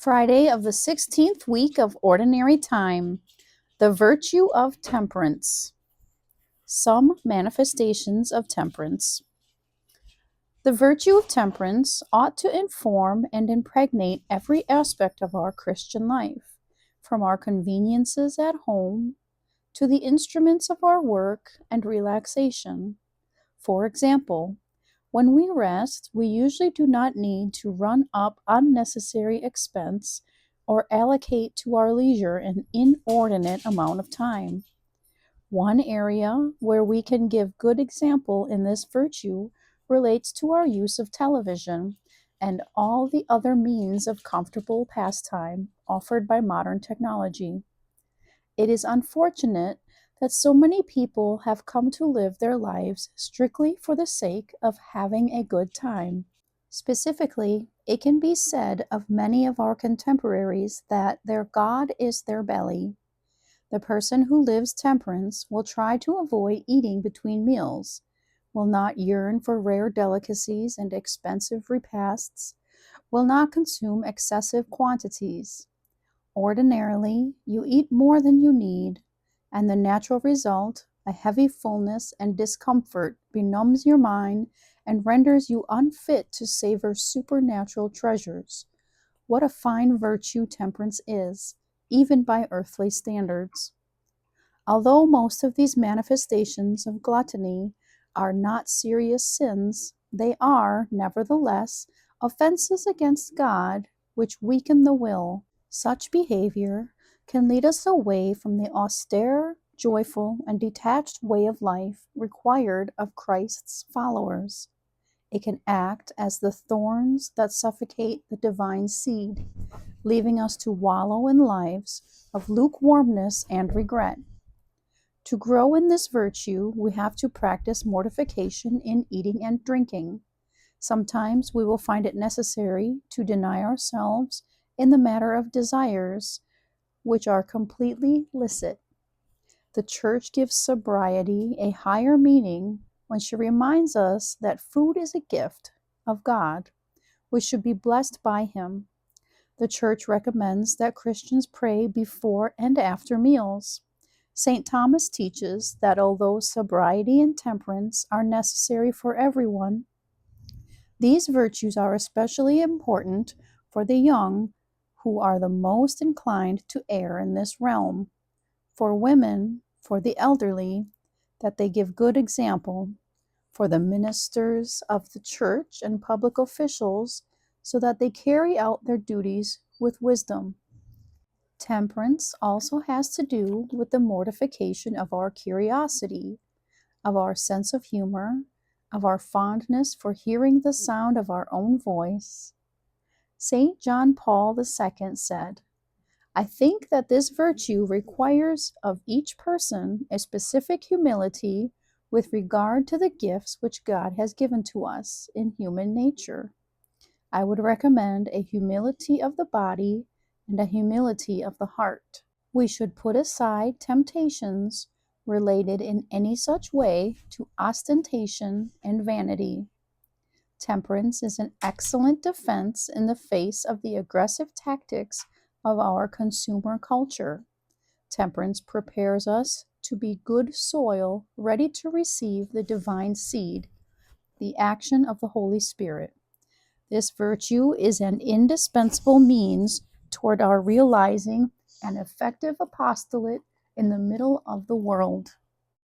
Friday of the 16th week of Ordinary Time, the Virtue of Temperance. Some manifestations of temperance. The virtue of temperance ought to inform and impregnate every aspect of our Christian life, from our conveniences at home to the instruments of our work and relaxation. For example, when we rest, we usually do not need to run up unnecessary expense or allocate to our leisure an inordinate amount of time. One area where we can give good example in this virtue relates to our use of television and all the other means of comfortable pastime offered by modern technology. It is unfortunate that so many people have come to live their lives strictly for the sake of having a good time. Specifically, it can be said of many of our contemporaries that their God is their belly. The person who lives temperance will try to avoid eating between meals, will not yearn for rare delicacies and expensive repasts, will not consume excessive quantities. Ordinarily, you eat more than you need, and the natural result, a heavy fullness and discomfort, benumbs your mind and renders you unfit to savor supernatural treasures. What a fine virtue temperance is, even by earthly standards. Although most of these manifestations of gluttony are not serious sins, they are, nevertheless, offenses against God which weaken the will. Such behavior can lead us away from the austere, joyful, and detached way of life required of Christ's followers. It can act as the thorns that suffocate the divine seed, leaving us to wallow in lives of lukewarmness and regret. To grow in this virtue, we have to practice mortification in eating and drinking. Sometimes we will find it necessary to deny ourselves in the matter of desires which are completely licit. The Church gives sobriety a higher meaning when she reminds us that food is a gift of God, which should be blessed by Him. The Church recommends that Christians pray before and after meals. St. Thomas teaches that although sobriety and temperance are necessary for everyone, these virtues are especially important for the young, who are the most inclined to err in this realm, for women, for the elderly, that they give good example, for the ministers of the church and public officials, so that they carry out their duties with wisdom. Temperance also has to do with the mortification of our curiosity, of our sense of humor, of our fondness for hearing the sound of our own voice. St. John Paul II said, "I think that this virtue requires of each person a specific humility with regard to the gifts which God has given to us in human nature. I would recommend a humility of the body and a humility of the heart. We should put aside temptations related in any such way to ostentation and vanity. Temperance is an excellent defense in the face of the aggressive tactics of our consumer culture. Temperance prepares us to be good soil ready to receive the divine seed, the action of the Holy Spirit. This virtue is an indispensable means toward our realizing an effective apostolate in the middle of the world."